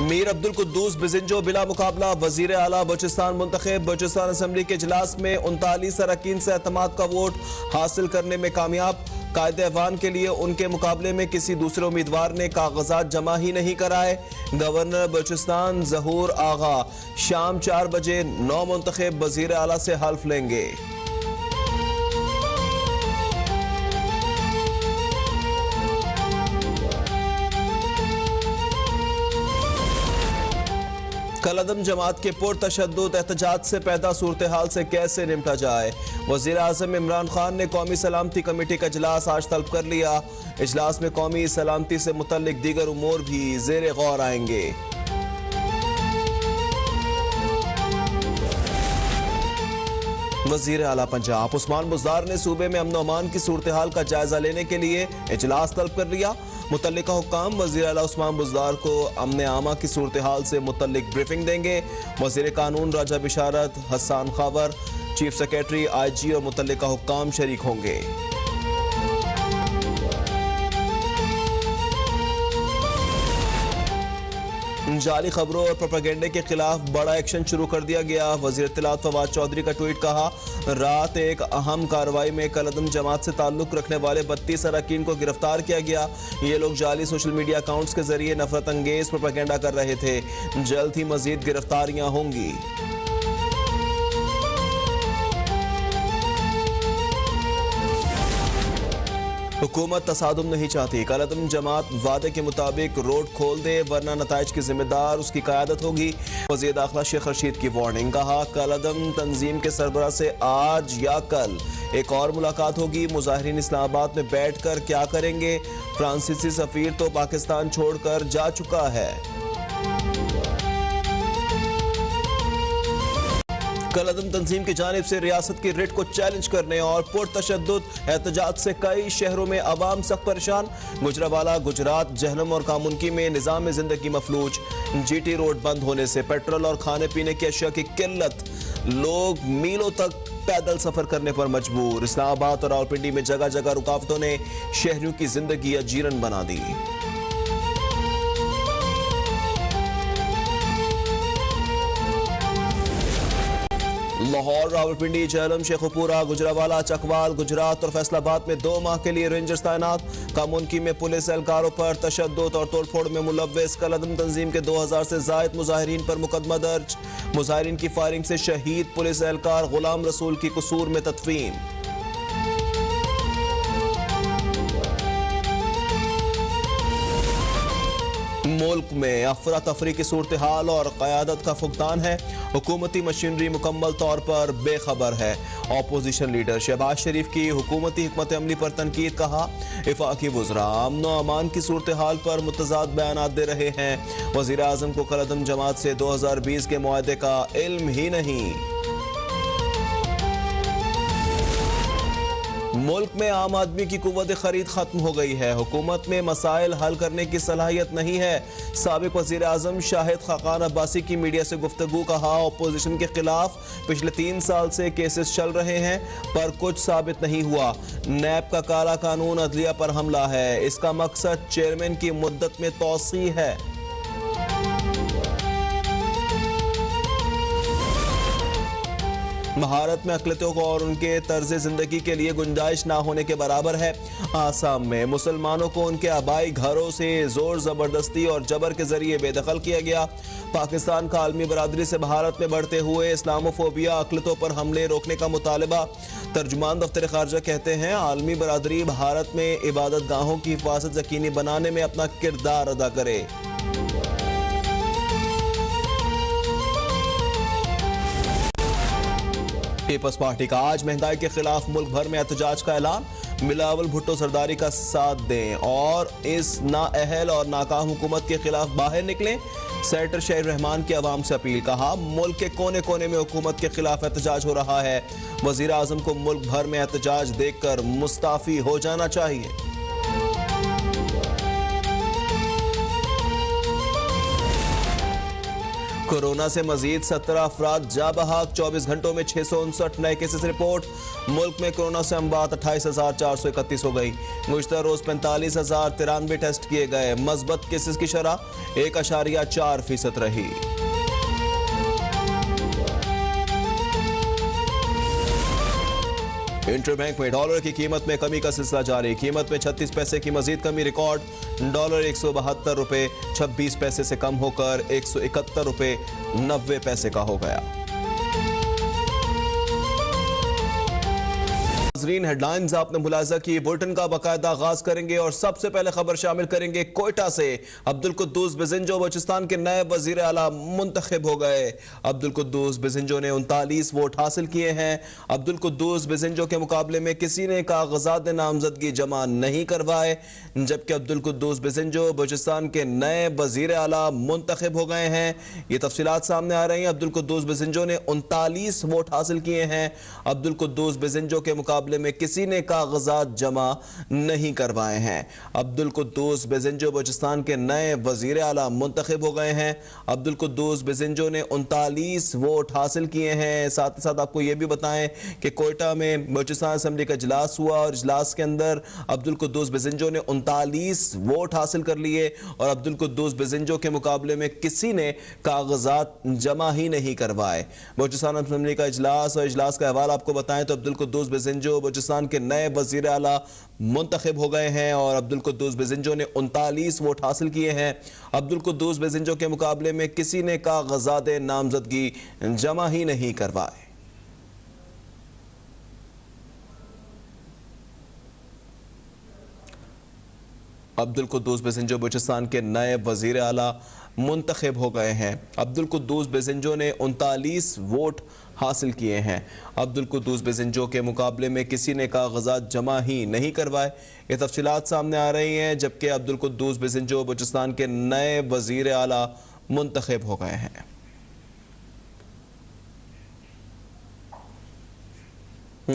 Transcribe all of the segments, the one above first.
मीर अब्दुल कुद्दूस बिजिंजो बिला मुकाबला वजीर आला बलूचिस्तान मुंतखब। बलूचिस्तान असम्बली के इजलास में 39 अरकान से एतमाद का वोट हासिल करने में कामयाब। कायदे ऐवान के लिए उनके मुकाबले में किसी दूसरे उम्मीदवार ने कागजात जमा ही नहीं कराए। गवर्नर बलूचिस्तान ज़हूर आगा शाम 4 बजे नौ मुंतखब वजीर आला से हल्फ लेंगे। कलअदम जमात के पुरतशद्दुद एहतजाज से पैदा सूरत हाल से कैसे निपटा जाए। वज़ीर आज़म इमरान खान ने कौमी सलामती कमेटी का इजलास आज तलब कर लिया। इजलास में कौमी सलामती से मुतल्लिक दीगर उमूर भी ज़ेरे गौर आएंगे। वज़ीर आला पंजाब उस्मान बुज़दार ने सूबे में अमन अमान की सूरत हाल का जायजा लेने के लिए इजलास तलब कर लिया। मुतल्लिका हुक्काम वज़ीर आला उस्मान बुज़दार को अमन आमा की सूरत हाल से मुतल्लिक ब्रीफिंग देंगे। वज़ीर कानून Raja Basharat, Hasan Khawar, chief secretary, IG और मुतल्लिका हुक्काम शरीक होंगे। जाली खबरों और प्रोपेगेंडे के खिलाफ बड़ा एक्शन शुरू कर दिया गया। वज़ीर इत्तलात फवाद चौधरी का ट्वीट कहा, रात एक अहम कार्रवाई में कलअदम जमात से ताल्लुक रखने वाले 32 अरकान को गिरफ्तार किया गया। ये लोग जाली सोशल मीडिया अकाउंट्स के जरिए नफरत अंगेज प्रोपेगेंडा कर रहे थे। जल्द ही मजीद गिरफ्तारियां होंगी। हुकूमत तसादुम नहीं चाहती। कलअदम जमात वादे के मुताबिक रोड खोल दे वरना नताइज की जिम्मेदार उसकी क़यादत होगी। वज़ीर दाखिला शेख रशीद की वार्निंग। कहा, कलअदम तंजीम के सरबराह से आज या कल एक और मुलाकात होगी। मुजाहिरीन इस्लामाबाद में बैठ कर क्या करेंगे। फ्रांसीसी सफीर तो पाकिस्तान छोड़कर जा चुका है। कलअदम तंजीम की जानिब से रियासत की रिट को चैलेंज करने और पुरतशद्दुद एहतजाज से कई शहरों में अवाम सख्त परेशान। गुजरावाला, गुजरात, जहलम और कामुनकी में निज़ाम जिंदगी मफलूज। GT रोड बंद होने से पेट्रोल और खाने पीने की अशिया की किल्लत। लोग मीलों तक पैदल सफर करने पर मजबूर। इस्लामाबाद और रावलपिंडी में जगह जगह रुकावटों ने शहरियों की जिंदगी अजीरन बना दी। लाहौर, रावलपिंडी, झेलम, शेखुपुरा, गुजरावाला, चकवाल, गुजरात और फैसलाबाद में 2 माह के लिए रेंजर्स तैनात। कामुनकी में पुलिस एहलकारों पर तशद्दुद और तोड़फोड़ में मुलव्वस कलअदम तंजीम के 2000 से जायद मुजाहिरीन पर मुकदमा दर्ज। मुजाहिरीन की फायरिंग से शहीद पुलिस एहलकार गुलाम रसूल की कसूर में तदफीन। मुल्क में अफरा तफरी की सूरत हाल और क़यादत का फुकदान है। हुकूमती मशीनरी मुकम्मल तौर पर बेखबर है। अपोजिशन लीडर शहबाज शरीफ की हुकूमती हिकमत अमली पर तनकीद। कहा, इफाकी वज़रा अमन व अमान की सूरत हाल पर मुतज़ाद बयानात दे रहे हैं। वज़ीर आज़म को कलअदम जमात से 2020 के मुआहदे का इल्म ही नहीं। मुल्क में आम आदमी की कुव्वत खरीद खत्म हो गई है। हुकूमत में मसाइल हल करने की सलाहियत नहीं है। साबिक वज़ीर आज़म शाहिद खाकान अब्बासी की मीडिया से गुफ्तगू। कहा, अपोजिशन के खिलाफ पिछले 3 साल से केसेस चल रहे हैं पर कुछ साबित नहीं हुआ। नैब का काला कानून अदलिया पर हमला है। इसका मकसद चेयरमैन की मुद्दत में तौसी है। महारत में अक़लियतों को और उनके तर्ज ज़िंदगी के लिए गुंजाइश ना होने के बराबर है। आसाम में मुसलमानों को उनके आबाई घरों से जोर ज़बरदस्ती और जबर के जरिए बेदखल किया गया। पाकिस्तान का आलमी बरादरी से भारत में बढ़ते हुए इस्लामोफोबिया, अक़लियतों पर हमले रोकने का मुतालबा। तर्जुमान दफ्तर ख़ारजा कहते हैं, आलमी बरादरी भारत में इबादत गाहों की हिफाजत यकीनी बनाने में अपना किरदार अदा करे। पीपल्स पार्टी का आज महंगाई के खिलाफ मुल्क भर में एहतजाज का ऐलान। बिलावल भुट्टो सरदारी का साथ दें और इस नाअहल और नाकाम हुकूमत के खिलाफ बाहर निकलें। सेनेटर शहीर रहमान की आवाम से अपील। कहा, मुल्क के कोने कोने में हुकूमत के खिलाफ एहतजाज हो रहा है। वज़ीर आज़म को मुल्क भर में एहतजाज देखकर मुस्ताफ़ी हो जाना चाहिए। कोरोना से मजीद 17 अफराद जा बहाक, 24 घंटों में 659 नए केसेस रिपोर्ट। मुल्क में कोरोना से अमवात 28,431 हो गई। गुज़िश्ता रोज 45,093 टेस्ट किए गए। मस्बत केसेस की शरह 1.4% रही। इंटरबैंक में डॉलर की कीमत में कमी का सिलसिला जारी। कीमत में 36 पैसे की मजीद कमी रिकॉर्ड। डॉलर 172 रुपये 26 पैसे से कम होकर 171 रुपये 90 पैसे का हो गया। हेडलाइंस आपने मुलाजा की। बुलेटिन का बाकायदा आगाज करेंगे और सबसे पहले खबर शामिल करेंगे कोयटा से। अब्दुल कुद्दूस बिजिंजो बलूचिस्तान के नए वजीर आला मुंतखब हो गए। अब्दुल कुद्दूस बिजिंजो ने 39 वोट हासिल किए हैं। अब्दुल कुद्दूस बिजिंजो के मुकाबले में किसी ने कागजात नामजदगी जमा नहीं करवाए, जबकि अब्दुल कुद्दूस बिजिंजो बलूचिस्तान के नए वजीर आला मुंतखब हो गए हैं। ये तफसीलात सामने आ रही हैं। अब्दुल कुद्दूस बिजिंजो ने 39 वोट हासिल किए हैं। अब्दुल कुद्दूस बिजिंजो के मुकाबले में किसी ने कागजात जमा नहीं करवाए हैं। अब्दुल कुद्दूस बिजिंजो बलूचिस्तान के नए वजीर आला मुंतखब हो गए हैं। अब्दुल कुद्दूस बिजिंजो ने 39 वोट हासिल किए हैं। साथ ही साथ आपको यह भी बताएं कि कोयटा में बलूचिस्तान असेंबली का इजलास हुआ और इजलास के अंदर अब्दुल कुद्दूस बिजिंजो ने 39 वोट हासिल कर लिए और अब्दुल कुद्दूस बिजिंजो के मुकाबले में किसी ने कागजात जमा ही नहीं करवाए। बलूचिस्तान असेंबली का इजलास और इजलास का अहवाल आपको बताएं तो अब्दुल कुद्दूस बिजिंजो बलूचिस्तान के नए वजीर आला मुंतखब हो गए हैं और अब्दुल कुद्दूस बिजिंजो ने 39 वोट हासिल किए हैं। अब्दुल कुद्दूस बिजिंजो के मुकाबले में किसी ने कागजात नामजदगी जमा ही नहीं करवाए। अब्दुल कुद्दूस बिजिंजो बलूचिस्तान के नए वजीर आला मुंतखब हो गए हैं। अब्दुल कुद्दूस बिजिंजो ने 39 वोट हासिल किए हैं। अब्दुल कुद्दूस बिजिंजो के मुकाबले में किसी ने कागजात जमा ही नहीं करवाए। ये तफसीलात सामने आ रही हैं, जबकि अब्दुल कुद्दूस बिजिंजो बलूचिस्तान के नए वजीर आला मुंतखब हो गए हैं।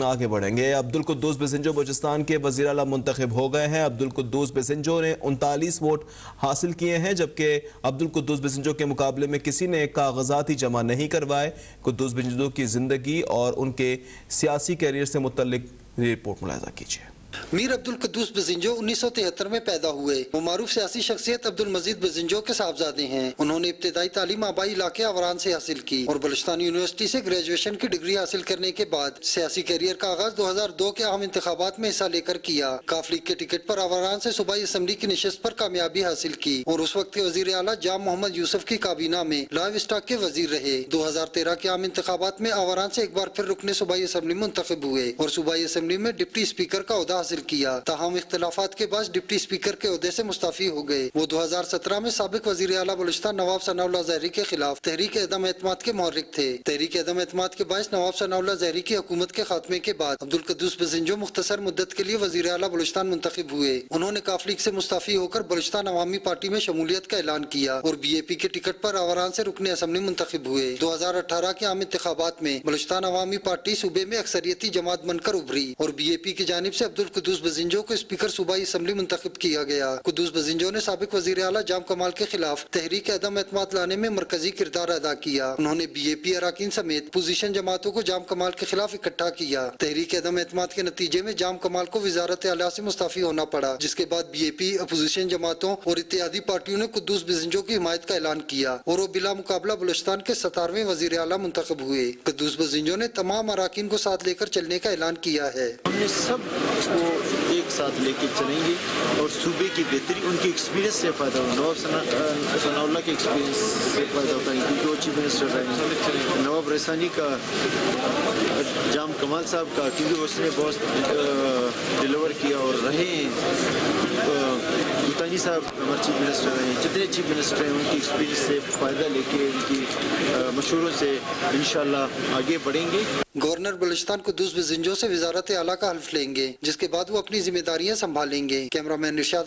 आगे बढ़ेंगे। अब्दुल कुद्दूस बिजिंजो बलूचिस्तान के वज़ीर आला मुंतखब हो गए हैं। अब्दुल कुद्दूस बिजिंजो ने 39 वोट हासिल किए हैं, जबकि अब्दुल कुद्दूस बिजिंजो के मुकाबले में किसी ने कागजात ही जमा नहीं करवाए। कुद्दूस बिजिंजो की ज़िंदगी और उनके सियासी कैरियर से मुतल्लिक रिपोर्ट मुलाहिजा कीजिए। मीर अब्दुल कुद्दूस बिजिंजो 1973 में पैदा हुए। वो मारूफ सियासी शख्सियत अब्दुल मजीद बिजिंजो के साहबजादे हैं। उन्होंने इब्तिदाई तालीम आबाई इलाके अवरान से हासिल की और बलूचिस्तान यूनिवर्सिटी से ग्रेजुएशन की डिग्री हासिल करने के बाद सियासी कैरियर का आगाज 2002 के आम इंतखाबात में हिस्सा लेकर किया। काफ लीग के टिकट पर अवरान से सूबाई असम्बली की निशस्त पर कामयाबी हासिल की और उस वक्त के वजीर आला जाम मोहम्मद यूसुफ की काबीना में लाइव स्टॉक के वजीर रहे। 2013 के आम इंतखाबात में अवरान से एक बार फिर रुकने सूबाई असम्बली मुंतखब हुए और सूबाई असम्बली में डिप्टी स्पीकर का ओहदा हासिल किया। ताहम इख्तिलाफात के बाद डिप्टी स्पीकर के ओहदे से मुस्तफी हो गए। वो 2017 में साबिक वजीर आला बलूचिस्तान नवाब सनाउल्लाह ज़हरी के खिलाफ तहरीक एदम एतमाद के मुहर्रिक थे। तहरीक एदम एतमाद के बायस नवाब सनाउल्लाह ज़हरी की हुकूमत के खात्मे के बाद अब्दुल कुद्दूस बिजिंजो मुख्तसर मुद्दत के लिए वजीर आला बलूचिस्तान मुंतखब हुए। उन्होंने काफ लीग से मुस्तफी होकर बलूचिस्तान अवामी पार्टी में शमूलियत का ऐलान किया और BAP के टिकट पर अवरान से रुकने असम्बली मुंतखब हुए। 2018 के आम इंतखाबात में बलूचिस्तान अवामी पार्टी सूबे में अक्सरियती जमात बनकर उभरी और BAP की जानिब से अब्दुल कुद्दूस बिजिंजो को स्पीकर सूबाई असम्बली मुंतखब किया गया। कुद्दूस बिजिंजो ने साबिक वजीर आला जाम कमाल के खिलाफ तहरीक एदम एतमाद लाने में मरकजी किरदार अदा किया। उन्होंने BAP अराकीन समेत पोजीशन जमातों को जाम कमाल के खिलाफ इकट्ठा किया। तहरीक एदम एतमाद के नतीजे में जाम कमाल को वजारत आला से मुस्तफी होना पड़ा, जिसके बाद BAP अपोजिशन जमातों और इत्तेहादी पार्टियों ने कुद्दूस बिजिंजो की हिमायत का ऐलान किया और वो बिला मुकाबला बलूचिस्तान के 17वें वजीर आला मुंतखब हुए। कुद्दूस बिजिंजो ने तमाम अराकीन को साथ लेकर चलने का ऐलान किया है। हमने सब को एक साथ लेके चलेंगे और सूबे की बेहतरी उनके एक्सपीरियंस से फ़ायदा होगा। नवाब सनाउल्लाह के एक्सपीरियंस से फ़ायदा उठाएंगे क्योंकि वो चीफ मिनिस्टर रहे। नवाब रईसानी का, जाम कमाल साहब का, क्योंकि उसने बहुत डिलीवर किया और रहे। गुतानी साहब हमारे चीफ मिनिस्टर रहे। जितने चीफ मिनिस्टर हैं उनकी एक्सपीरियंस से फ़ायदा लेके उनकी मशवरों से इंशाल्लाह आगे बढ़ेंगे। गवर्नर बलूचिस्तान कुद्दूस बिजिंजो से वजारत आला का हल्फ लेंगे, जिसके बाद वो अपनी जिम्मेदारियां संभालेंगे। कैमरामैन निशाद